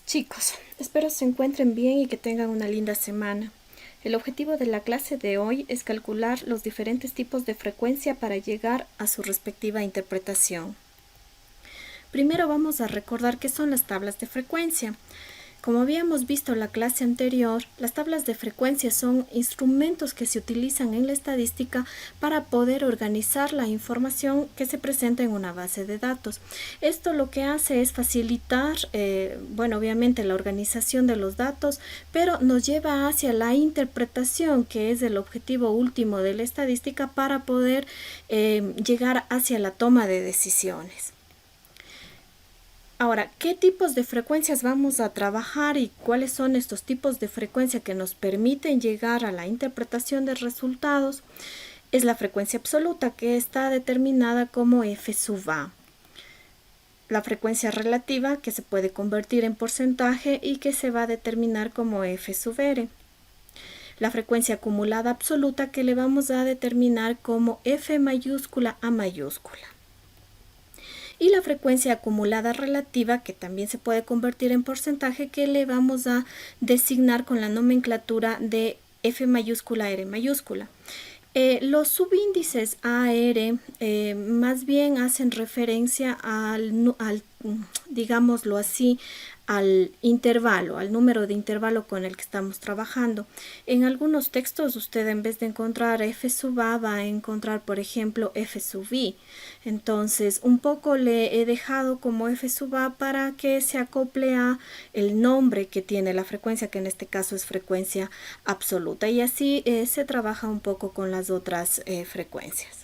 Chicos, espero se encuentren bien y que tengan una linda semana. El objetivo de la clase de hoy es calcular los diferentes tipos de frecuencia para llegar a su respectiva interpretación. Primero vamos a recordar qué son las tablas de frecuencia. Como habíamos visto en la clase anterior, las tablas de frecuencia son instrumentos que se utilizan en la estadística para poder organizar la información que se presenta en una base de datos. Esto lo que hace es facilitar, obviamente la organización de los datos, pero nos lleva hacia la interpretación, que es el objetivo último de la estadística para poder llegar hacia la toma de decisiones. Ahora, ¿qué tipos de frecuencias vamos a trabajar y cuáles son estos tipos de frecuencia que nos permiten llegar a la interpretación de resultados? Es la frecuencia absoluta, que está determinada como f sub a. La frecuencia relativa, que se puede convertir en porcentaje y que se va a determinar como f sub r. La frecuencia acumulada absoluta, que le vamos a determinar como f mayúscula a mayúscula. Y la frecuencia acumulada relativa, que también se puede convertir en porcentaje, que le vamos a designar con la nomenclatura de F mayúscula R mayúscula. Los subíndices A, R, más bien hacen referencia digámoslo así, al intervalo, al número de intervalo con el que estamos trabajando. En algunos textos usted, en vez de encontrar f sub a, va a encontrar, por ejemplo, f sub i. Entonces, un poco le he dejado como f sub a para que se acople a el nombre que tiene la frecuencia, que en este caso es frecuencia absoluta. Y así se trabaja un poco con las otras frecuencias.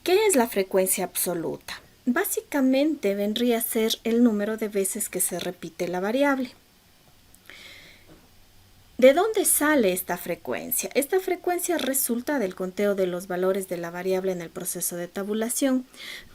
¿Qué es la frecuencia absoluta? Básicamente vendría a ser el número de veces que se repite la variable. ¿De dónde sale esta frecuencia? Esta frecuencia resulta del conteo de los valores de la variable en el proceso de tabulación.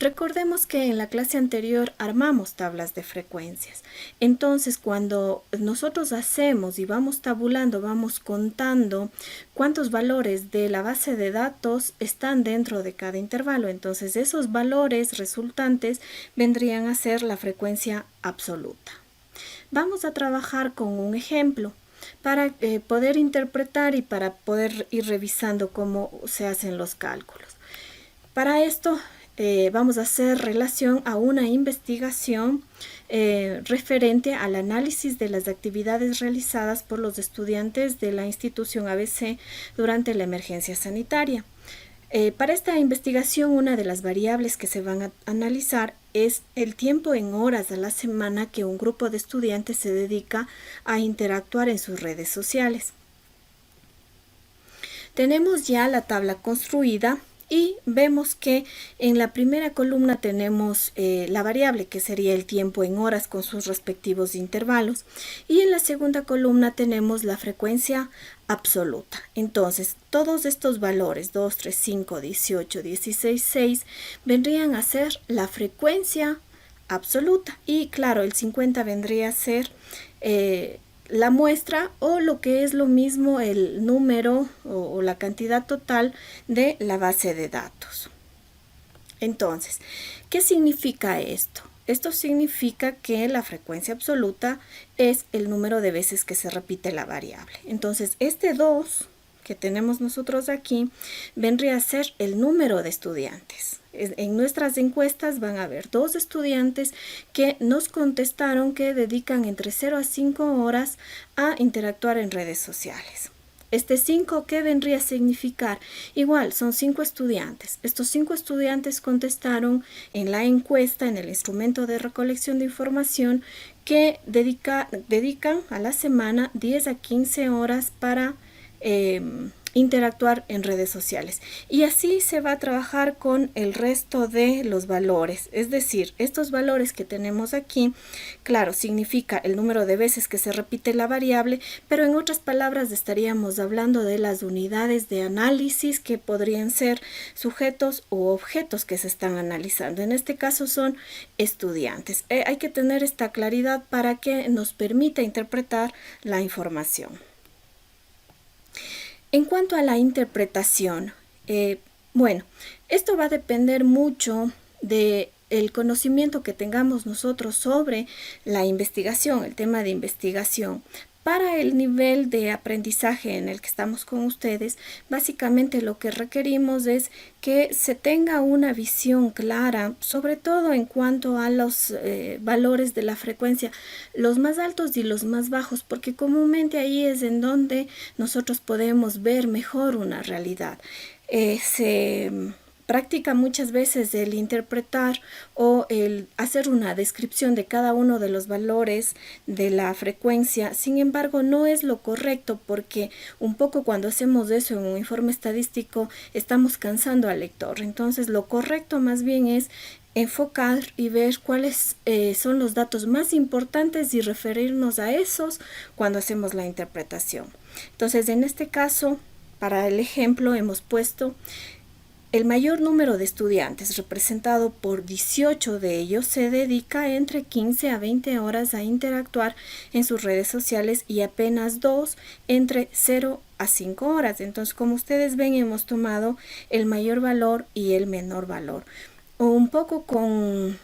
Recordemos que en la clase anterior armamos tablas de frecuencias. Entonces, cuando nosotros hacemos y vamos tabulando, vamos contando cuántos valores de la base de datos están dentro de cada intervalo. Entonces, esos valores resultantes vendrían a ser la frecuencia absoluta. Vamos a trabajar con un ejemplo para poder interpretar y para poder ir revisando cómo se hacen los cálculos. Para esto vamos a hacer relación a una investigación referente al análisis de las actividades realizadas por los estudiantes de la institución ABC durante la emergencia sanitaria. Para esta investigación, una de las variables que se van a analizar es el tiempo en horas a la semana que un grupo de estudiantes se dedica a interactuar en sus redes sociales. Tenemos ya la tabla construida y vemos que en la primera columna tenemos la variable, que sería el tiempo en horas con sus respectivos intervalos, y en la segunda columna tenemos la frecuencia absoluta. Entonces, todos estos valores, 2, 3, 5, 18, 16, 6, vendrían a ser la frecuencia absoluta. Y claro, el 50 vendría a ser la muestra, o lo que es lo mismo, el número o la cantidad total de la base de datos. Entonces, ¿qué significa esto? Esto significa que la frecuencia absoluta es el número de veces que se repite la variable. Entonces, este 2 que tenemos nosotros aquí vendría a ser el número de estudiantes. En nuestras encuestas van a haber 2 estudiantes que nos contestaron que dedican entre 0 a 5 horas a interactuar en redes sociales. Este 5, ¿qué vendría a significar? Igual, son 5 estudiantes. Estos 5 estudiantes contestaron en la encuesta, en el instrumento de recolección de información, que dedican a la semana 10 a 15 horas para interactuar en redes sociales. Y así se va a trabajar con el resto de los valores. Es decir, estos valores que tenemos aquí, claro, significa el número de veces que se repite la variable, pero en otras palabras estaríamos hablando de las unidades de análisis, que podrían ser sujetos u objetos que se están analizando. En este caso son estudiantes. Hay que tener esta claridad para que nos permita interpretar la información. En cuanto a la interpretación, esto va a depender mucho de el conocimiento que tengamos nosotros sobre la investigación, el tema de investigación. Para el nivel de aprendizaje en el que estamos con ustedes, básicamente lo que requerimos es que se tenga una visión clara, sobre todo en cuanto a los valores de la frecuencia, los más altos y los más bajos, porque comúnmente ahí es en donde nosotros podemos ver mejor una realidad. Se practica muchas veces el interpretar o el hacer una descripción de cada uno de los valores de la frecuencia. Sin embargo, no es lo correcto, porque un poco cuando hacemos eso en un informe estadístico estamos cansando al lector. Entonces, lo correcto más bien es enfocar y ver cuáles son los datos más importantes y referirnos a esos cuando hacemos la interpretación. Entonces, en este caso, para el ejemplo, hemos puesto el mayor número de estudiantes, representado por 18 de ellos, se dedica entre 15 a 20 horas a interactuar en sus redes sociales y apenas 2 entre 0 a 5 horas. Entonces, como ustedes ven, hemos tomado el mayor valor y el menor valor. Un poco con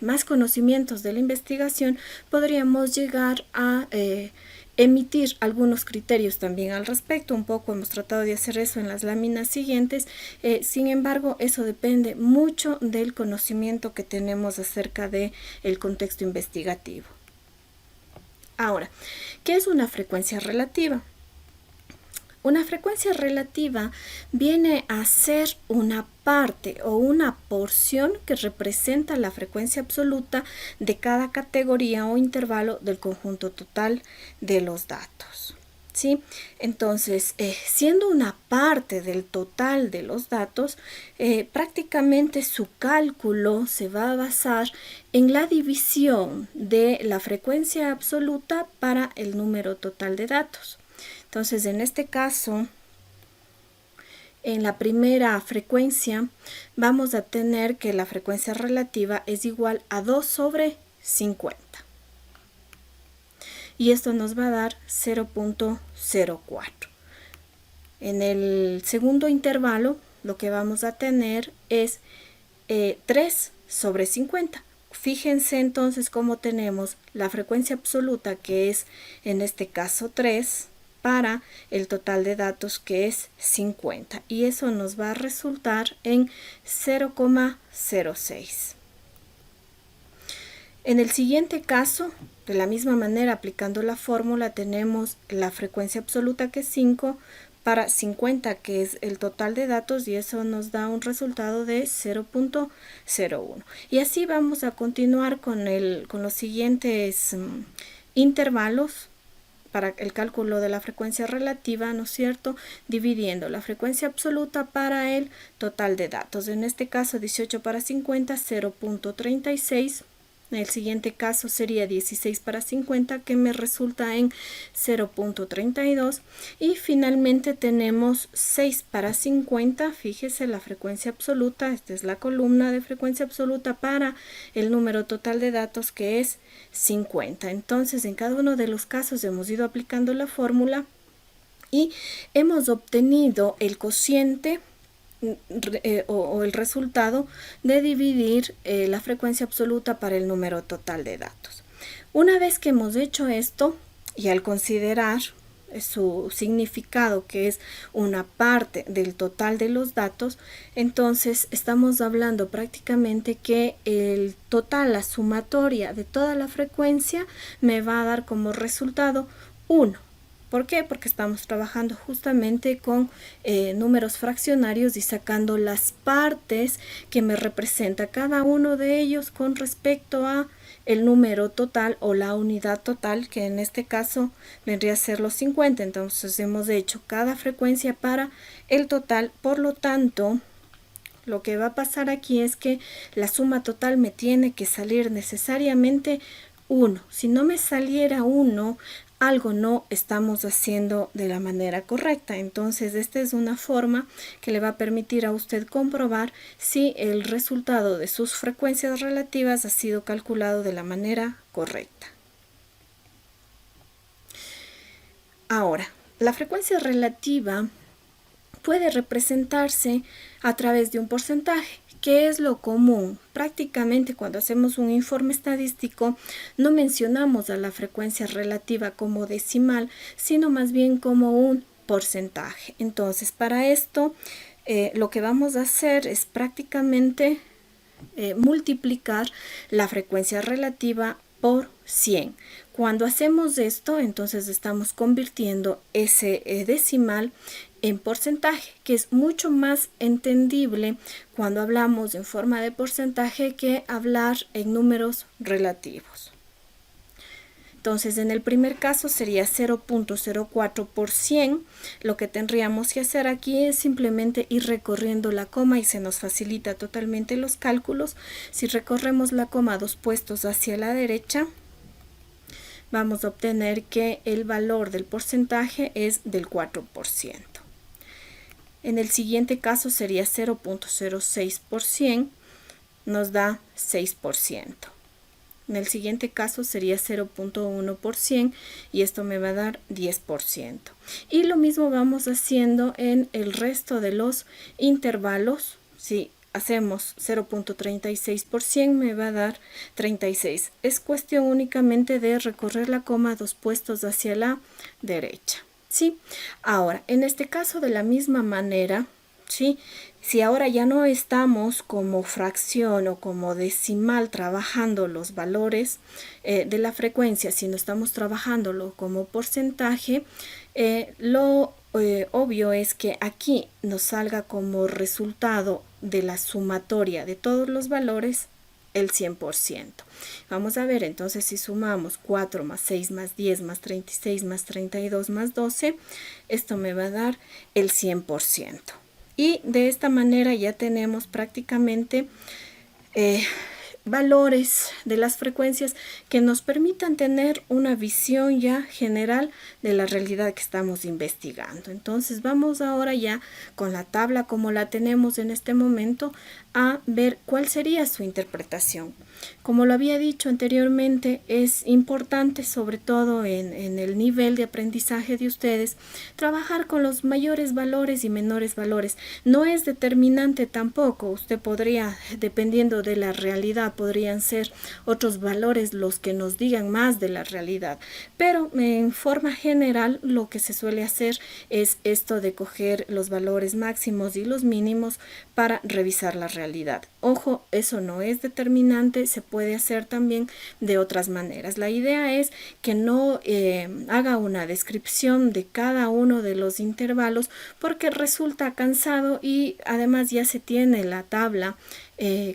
más conocimientos de la investigación, podríamos llegar a emitir algunos criterios también al respecto. Un poco hemos tratado de hacer eso en las láminas siguientes. Sin embargo, eso depende mucho del conocimiento que tenemos acerca del contexto investigativo. Ahora, ¿qué es una frecuencia relativa? Una frecuencia relativa viene a ser una parte o una porción que representa la frecuencia absoluta de cada categoría o intervalo del conjunto total de los datos. ¿Sí? Entonces, siendo una parte del total de los datos, prácticamente su cálculo se va a basar en la división de la frecuencia absoluta para el número total de datos. Entonces, en este caso, en la primera frecuencia, vamos a tener que la frecuencia relativa es igual a 2 sobre 50. Y esto nos va a dar 0.04. En el segundo intervalo, lo que vamos a tener es 3 sobre 50. Fíjense entonces cómo tenemos la frecuencia absoluta, que es en este caso 3, para el total de datos, que es 50, y eso nos va a resultar en 0,06. En el siguiente caso, de la misma manera, aplicando la fórmula, tenemos la frecuencia absoluta, que es 5, para 50, que es el total de datos, y eso nos da un resultado de 0.01. Y así vamos a continuar con los siguientes intervalos para el cálculo de la frecuencia relativa, ¿no es cierto?, dividiendo la frecuencia absoluta para el total de datos. En este caso, 18 para 50, 0.36. El siguiente caso sería 16 para 50, que me resulta en 0.32. Y finalmente tenemos 6 para 50. Fíjese la frecuencia absoluta. Esta es la columna de frecuencia absoluta para el número total de datos, que es 50. Entonces, en cada uno de los casos hemos ido aplicando la fórmula y hemos obtenido el cociente o el resultado de dividir la frecuencia absoluta para el número total de datos. Una vez que hemos hecho esto, y al considerar su significado, que es una parte del total de los datos, entonces estamos hablando prácticamente que el total, la sumatoria de toda la frecuencia, me va a dar como resultado 1. ¿Por qué? Porque estamos trabajando justamente con números fraccionarios y sacando las partes que me representa cada uno de ellos con respecto a el número total o la unidad total, que en este caso vendría a ser los 50. Entonces hemos hecho cada frecuencia para el total. Por lo tanto, lo que va a pasar aquí es que la suma total me tiene que salir necesariamente 1. Si no me saliera 1, algo no estamos haciendo de la manera correcta. Entonces, esta es una forma que le va a permitir a usted comprobar si el resultado de sus frecuencias relativas ha sido calculado de la manera correcta. Ahora, la frecuencia relativa puede representarse a través de un porcentaje. ¿Qué es lo común? Prácticamente cuando hacemos un informe estadístico no mencionamos a la frecuencia relativa como decimal, sino más bien como un porcentaje. Entonces, para esto lo que vamos a hacer es prácticamente multiplicar la frecuencia relativa por 100. Cuando hacemos esto, entonces estamos convirtiendo ese decimal en porcentaje, que es mucho más entendible cuando hablamos en forma de porcentaje que hablar en números relativos. Entonces, en el primer caso sería 0.04 por 100. Lo que tendríamos que hacer aquí es simplemente ir recorriendo la coma y se nos facilita totalmente los cálculos. Si recorremos la coma 2 puestos hacia la derecha, vamos a obtener que el valor del porcentaje es del 4%. En el siguiente caso sería 0.06 por 100, nos da 6%. En el siguiente caso sería 0.1 por 100 y esto me va a dar 10%. Y lo mismo vamos haciendo en el resto de los intervalos. Si hacemos 0.36 por 100 me va a dar 36. Es cuestión únicamente de recorrer la coma 2 puestos hacia la derecha. ¿Sí? Ahora, en este caso de la misma manera, ¿sí? Si ahora ya no estamos como fracción o como decimal trabajando los valores de la frecuencia, sino estamos trabajándolo como porcentaje, lo obvio es que aquí nos salga como resultado de la sumatoria de todos los valores el 100%. Vamos a ver entonces si sumamos 4 más 6 más 10 más 36 más 32 más 12, esto me va a dar el 100%. Y de esta manera ya tenemos prácticamente valores de las frecuencias que nos permitan tener una visión ya general de la realidad que estamos investigando. Entonces vamos ahora ya con la tabla como la tenemos en este momento a ver cuál sería su interpretación. Como lo había dicho anteriormente, es importante, sobre todo en el nivel de aprendizaje de ustedes, trabajar con los mayores valores y menores valores. No es determinante tampoco. Usted podría, dependiendo de la realidad, podrían ser otros valores los que nos digan más de la realidad. Pero en forma general, lo que se suele hacer es esto de coger los valores máximos y los mínimos para revisar la realidad. Ojo, eso no es determinante, se puede hacer también de otras maneras. La idea es que no haga una descripción de cada uno de los intervalos porque resulta cansado y además ya se tiene la tabla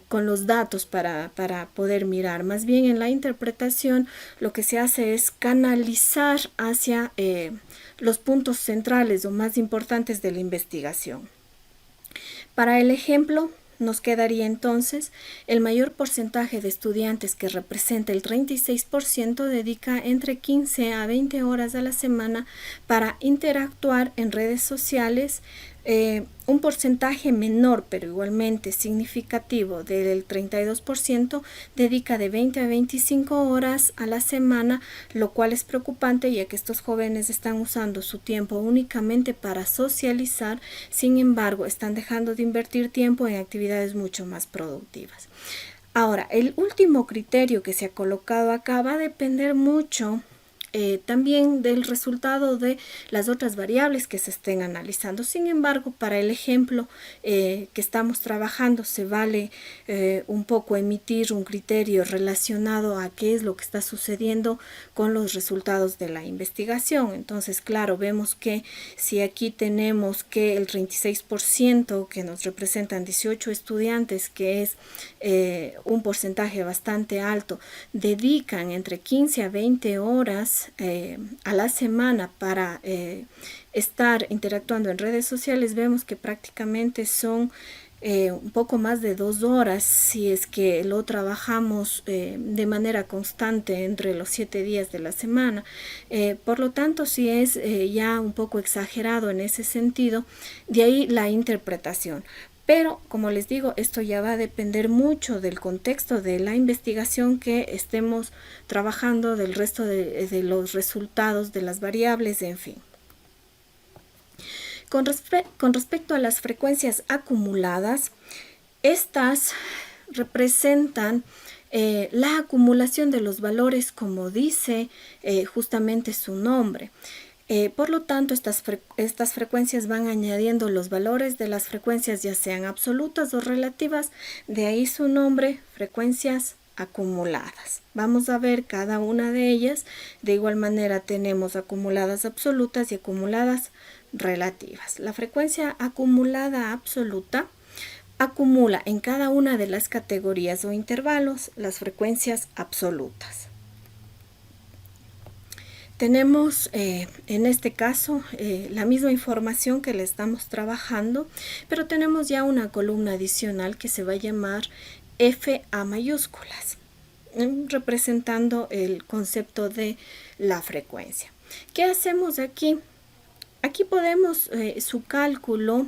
con los datos para poder mirar. Más bien en la interpretación lo que se hace es canalizar hacia los puntos centrales o más importantes de la investigación. Para el ejemplo, nos quedaría entonces el mayor porcentaje de estudiantes, que representa el 36%, dedica entre 15 a 20 horas a la semana para interactuar en redes sociales. Un porcentaje menor, pero igualmente significativo, del 32%, dedica de 20 a 25 horas a la semana, lo cual es preocupante ya que estos jóvenes están usando su tiempo únicamente para socializar. Sin embargo, están dejando de invertir tiempo en actividades mucho más productivas. Ahora, el último criterio que se ha colocado acá va a depender mucho también del resultado de las otras variables que se estén analizando. Sin embargo, para el ejemplo que estamos trabajando, se vale un poco emitir un criterio relacionado a qué es lo que está sucediendo con los resultados de la investigación. Entonces, claro, vemos que si aquí tenemos que el 36%, que nos representan 18 estudiantes, que es un porcentaje bastante alto, dedican entre 15 a 20 horas a la semana para estar interactuando en redes sociales, vemos que prácticamente son un poco más de 2 horas si es que lo trabajamos de manera constante entre los 7 días de la semana. Por lo tanto, sí es ya un poco exagerado en ese sentido, de ahí la interpretación. Pero, como les digo, esto ya va a depender mucho del contexto de la investigación que estemos trabajando, del resto de los resultados de las variables, en fin. Con respecto a las frecuencias acumuladas, estas representan la acumulación de los valores, como dice justamente su nombre. Por lo tanto, estas frecuencias van añadiendo los valores de las frecuencias, ya sean absolutas o relativas, de ahí su nombre, frecuencias acumuladas. Vamos a ver cada una de ellas. De igual manera tenemos acumuladas absolutas y acumuladas relativas. La frecuencia acumulada absoluta acumula en cada una de las categorías o intervalos las frecuencias absolutas. Tenemos en este caso la misma información que le estamos trabajando, pero tenemos ya una columna adicional que se va a llamar FA mayúsculas, representando el concepto de la frecuencia. ¿Qué hacemos aquí? Aquí podemos su cálculo,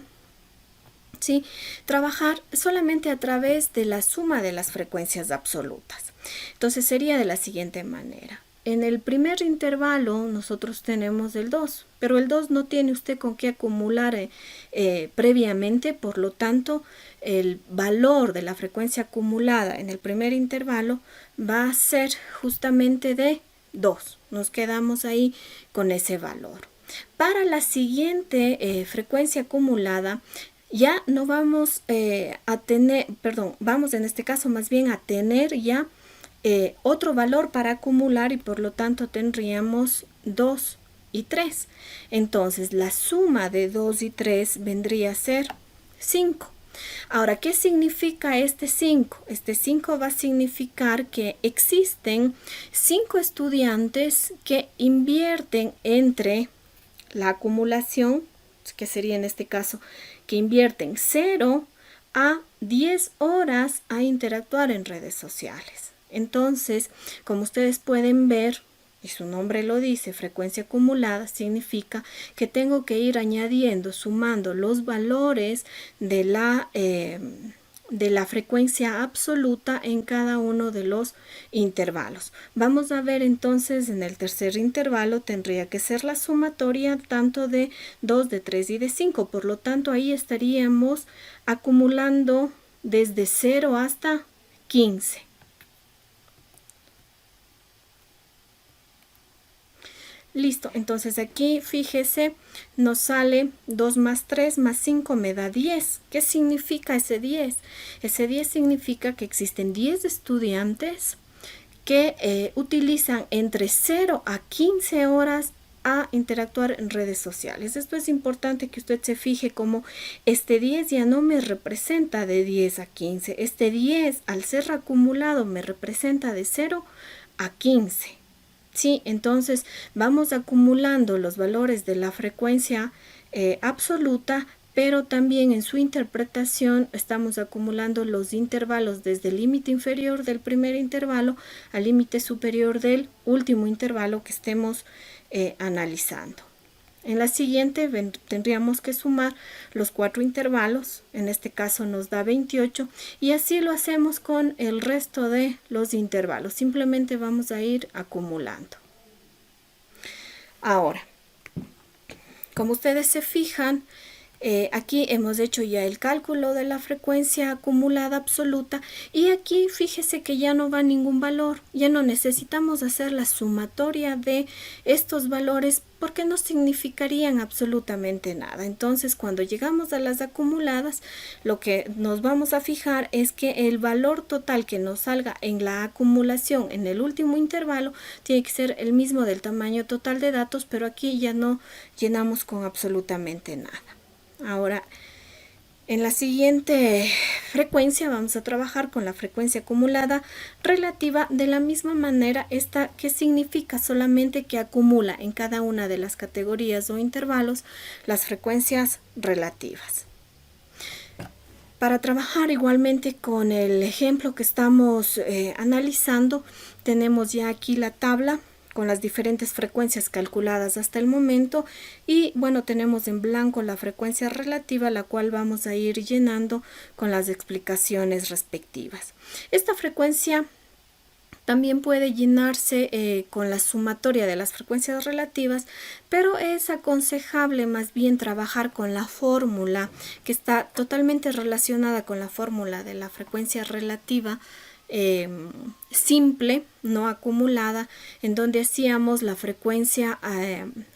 ¿sí?, trabajar solamente a través de la suma de las frecuencias absolutas. Entonces sería de la siguiente manera. En el primer intervalo nosotros tenemos el 2, pero el 2 no tiene usted con qué acumular previamente, por lo tanto el valor de la frecuencia acumulada en el primer intervalo va a ser justamente de 2. Nos quedamos ahí con ese valor. Para la siguiente frecuencia acumulada ya no vamos a tener, vamos en este caso más bien a tener ya otro valor para acumular, y por lo tanto tendríamos 2 y 3. Entonces la suma de 2 y 3 vendría a ser 5. Ahora, ¿qué significa este 5? Este 5 va a significar que existen 5 estudiantes que invierten entre la acumulación, que sería en este caso, que invierten 0 a 10 horas a interactuar en redes sociales. Entonces, como ustedes pueden ver, y su nombre lo dice, frecuencia acumulada, significa que tengo que ir añadiendo, sumando los valores de la frecuencia absoluta en cada uno de los intervalos. Vamos a ver entonces en el tercer intervalo tendría que ser la sumatoria tanto de 2, de 3 y de 5. Por lo tanto, ahí estaríamos acumulando desde 0 hasta 15. Listo, entonces aquí fíjese, nos sale 2 más 3 más 5 me da 10. ¿Qué significa ese 10? Ese 10 significa que existen 10 estudiantes que utilizan entre 0 a 15 horas a interactuar en redes sociales. Esto es importante que usted se fije como este 10 ya no me representa de 10 a 15. Este 10 al ser acumulado me representa de 0 a 15. Sí, entonces vamos acumulando los valores de la frecuencia absoluta, pero también en su interpretación estamos acumulando los intervalos desde el límite inferior del primer intervalo al límite superior del último intervalo que estemos analizando. En la siguiente tendríamos que sumar los 4 intervalos, en este caso nos da 28, y así lo hacemos con el resto de los intervalos. Simplemente vamos a ir acumulando. Ahora, como ustedes se fijan, aquí hemos hecho ya el cálculo de la frecuencia acumulada absoluta, y aquí fíjese que ya no va ningún valor, ya no necesitamos hacer la sumatoria de estos valores porque no significarían absolutamente nada. Entonces, cuando llegamos a las acumuladas, lo que nos vamos a fijar es que el valor total que nos salga en la acumulación en el último intervalo tiene que ser el mismo del tamaño total de datos, pero aquí ya no llenamos con absolutamente nada. Ahora, en la siguiente frecuencia vamos a trabajar con la frecuencia acumulada relativa de la misma manera. Esta que significa solamente que acumula en cada una de las categorías o intervalos las frecuencias relativas. Para trabajar igualmente con el ejemplo que estamos analizando, tenemos ya aquí la tabla con las diferentes frecuencias calculadas hasta el momento, y bueno, tenemos en blanco la frecuencia relativa, la cual vamos a ir llenando con las explicaciones respectivas. Esta frecuencia También puede llenarse con la sumatoria de las frecuencias relativas, pero es aconsejable más bien trabajar con la fórmula que está totalmente relacionada con la fórmula de la frecuencia relativa simple, no acumulada, en donde hacíamos la frecuencia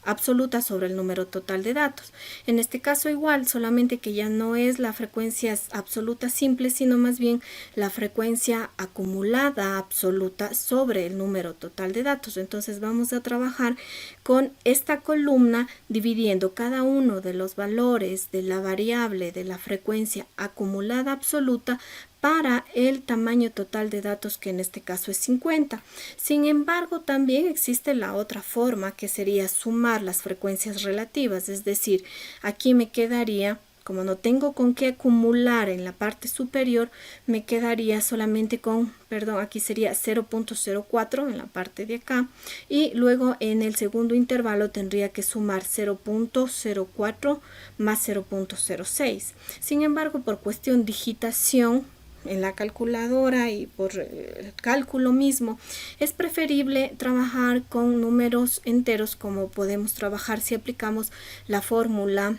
absoluta sobre el número total de datos. En este caso igual, solamente que ya no es la frecuencia absoluta simple, sino más bien la frecuencia acumulada absoluta sobre el número total de datos. Entonces vamos a trabajar con esta columna dividiendo cada uno de los valores de la variable de la frecuencia acumulada absoluta para el tamaño total de datos, que en este caso es 50. Sin embargo, también existe la otra forma, que sería sumar las frecuencias relativas, es decir, aquí me quedaría, como no tengo con qué acumular en la parte superior, me quedaría solamente con, aquí sería 0.04 en la parte de acá, y luego en el segundo intervalo tendría que sumar 0.04 más 0.06. Sin embargo, por cuestión de digitación en la calculadora y por el cálculo mismo, es preferible trabajar con números enteros, como podemos trabajar si aplicamos la fórmula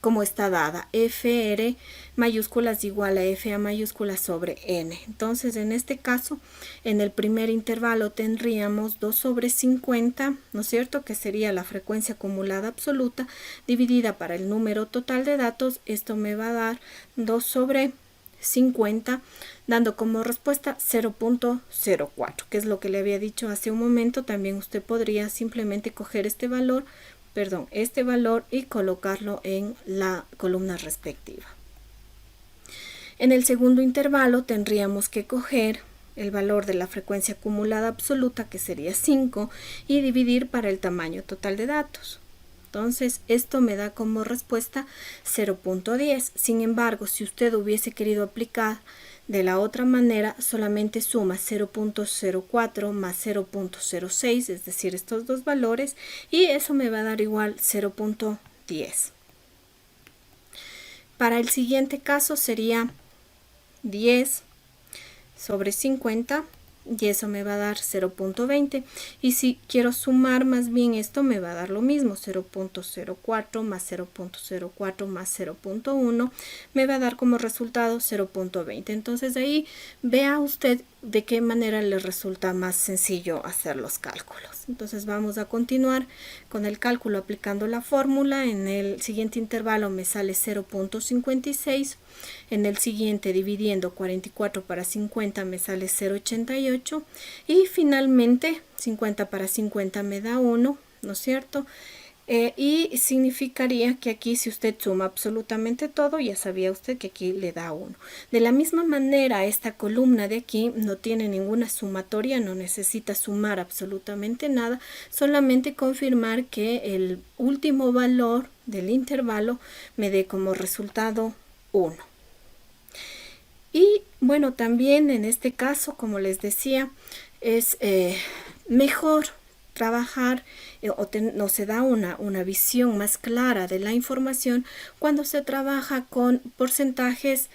como está dada: FR mayúsculas igual a FA mayúsculas sobre N. Entonces, en este caso, en el primer intervalo tendríamos 2 sobre 50, ¿no es cierto?, que sería la frecuencia acumulada absoluta dividida para el número total de datos. Esto me va a dar 2 sobre 50, dando como respuesta 0.04, que es lo que le había dicho hace un momento. También usted podría simplemente coger este valor y colocarlo en la columna respectiva. En el segundo intervalo tendríamos que coger el valor de la frecuencia acumulada absoluta, que sería 5, y dividir para el tamaño total de datos. Entonces, esto me da como respuesta 0.10. Sin embargo, si usted hubiese querido aplicar de la otra manera, solamente suma 0.04 más 0.06, es decir, estos dos valores, y eso me va a dar igual 0.10. Para el siguiente caso sería 10 sobre 50, y eso me va a dar 0.20. Y si quiero sumar más bien, esto me va a dar lo mismo: 0.04 más 0.04 más 0.1 me va a dar como resultado 0.20. Entonces ahí vea usted de qué manera le resulta más sencillo hacer los cálculos. Entonces vamos a continuar con el cálculo aplicando la fórmula. En el siguiente intervalo me sale 0.56. En el siguiente, dividiendo 44 para 50, me sale 0.88. Y finalmente 50 para 50 me da 1, ¿no es cierto? Y significaría que aquí, si usted suma absolutamente todo, ya sabía usted que aquí le da 1. De la misma manera, esta columna de aquí no tiene ninguna sumatoria, no necesita sumar absolutamente nada, solamente confirmar que el último valor del intervalo me dé como resultado 1. Y bueno, también en este caso, como les decía, es mejor trabajar o se da una visión más clara de la información cuando se trabaja con porcentajes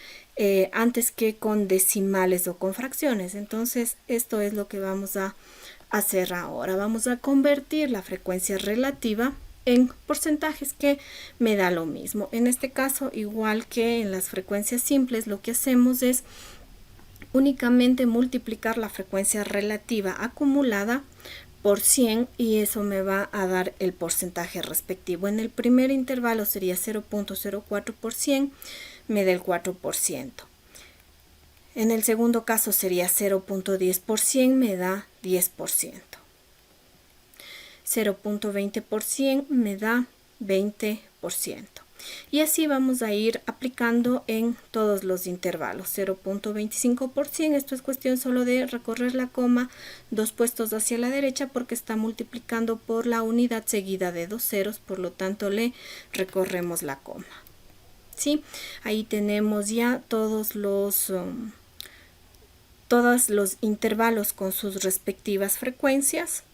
antes que con decimales o con fracciones. Entonces, esto es lo que vamos a hacer ahora. Vamos a convertir la frecuencia relativa en porcentajes, que me da lo mismo. En este caso, igual que en las frecuencias simples, lo que hacemos es únicamente multiplicar la frecuencia relativa acumulada por 100, y eso me va a dar el porcentaje respectivo. En el primer intervalo sería 0.04 por 100, me da el 4%. En el segundo caso sería 0.10 por 100, me da 10%. 0.20 por 100 me da 20%. Y así vamos a ir aplicando en todos los intervalos. 0.25 por 100, esto es cuestión solo de recorrer la coma 2 puestos hacia la derecha, porque está multiplicando por la unidad seguida de 2 ceros, por lo tanto le recorremos la coma. ¿Sí? Ahí tenemos ya todos los intervalos con sus respectivas frecuencias.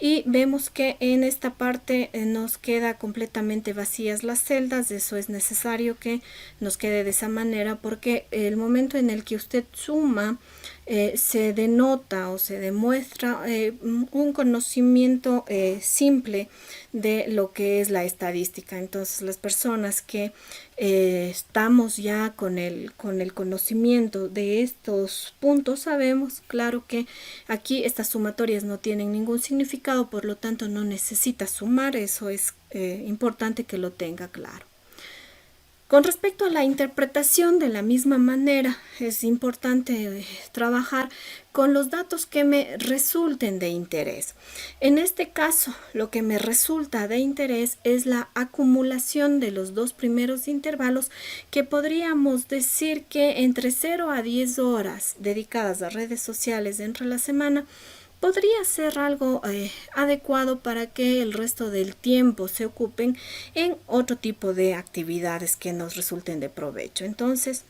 Y vemos que en esta parte nos queda completamente vacías las celdas. Eso es necesario que nos quede de esa manera, porque el momento en el que usted suma se denota o se demuestra un conocimiento simple de lo que es la estadística. Entonces, las personas que estamos ya con el conocimiento de estos puntos, sabemos, claro, que aquí estas sumatorias no tienen ningún significado, por lo tanto no necesita sumar. Eso es importante que lo tenga claro. Con respecto a la interpretación, de la misma manera, es importante trabajar con los datos que me resulten de interés. En este caso, lo que me resulta de interés es la acumulación de los dos primeros intervalos, que podríamos decir que entre 0 a 10 horas dedicadas a redes sociales dentro de la semana podría ser algo adecuado para que el resto del tiempo se ocupen en otro tipo de actividades que nos resulten de provecho. Entonces,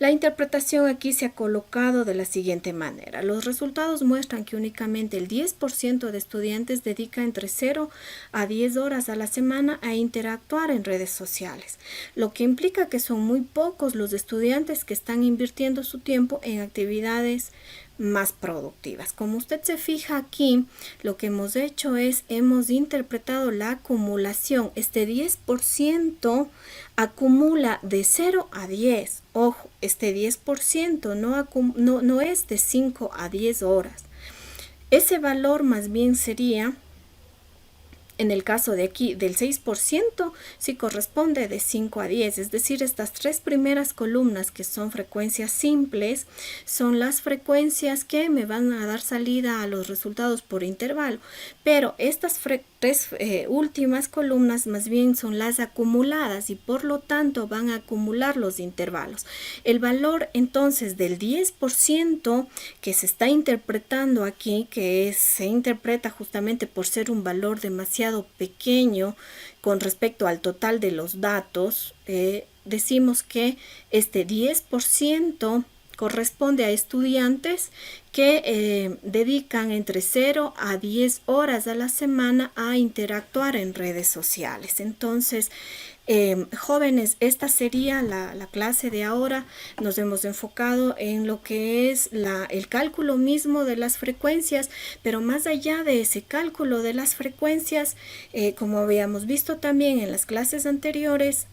la interpretación aquí se ha colocado de la siguiente manera. Los resultados muestran que únicamente el 10% de estudiantes dedica entre 0 a 10 horas a la semana a interactuar en redes sociales, lo que implica que son muy pocos los estudiantes que están invirtiendo su tiempo en actividades más productivas. Como usted se fija aquí, lo que hemos hecho es, hemos interpretado la acumulación. Este 10% acumula de 0 a 10. Ojo, este 10% no es de 5 a 10 horas. Ese valor más bien sería, en el caso de aquí, del 6%, sí corresponde de 5 a 10, es decir, estas tres primeras columnas, que son frecuencias simples, son las frecuencias que me van a dar salida a los resultados por intervalo, pero estas tres últimas columnas más bien son las acumuladas y por lo tanto van a acumular los intervalos. El valor entonces del 10% que se está interpretando aquí, que se interpreta justamente por ser un valor demasiado pequeño con respecto al total de los datos, decimos que este 10% corresponde a estudiantes que dedican entre 0 a 10 horas a la semana a interactuar en redes sociales. Entonces, jóvenes, esta sería la clase de ahora. Nos hemos enfocado en lo que es el cálculo mismo de las frecuencias, pero más allá de ese cálculo de las frecuencias, como habíamos visto también en las clases anteriores,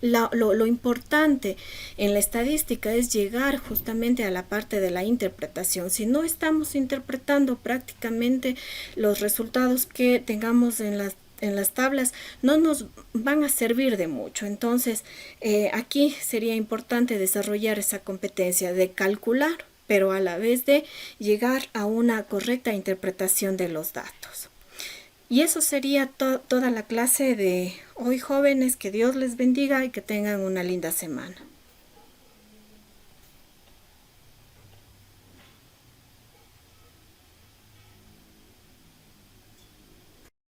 lo importante en la estadística es llegar justamente a la parte de la interpretación. Si no estamos interpretando, prácticamente los resultados que tengamos en las tablas no nos van a servir de mucho. Entonces, aquí sería importante desarrollar esa competencia de calcular, pero a la vez de llegar a una correcta interpretación de los datos. Y eso sería toda la clase de hoy, jóvenes. Que Dios les bendiga y que tengan una linda semana.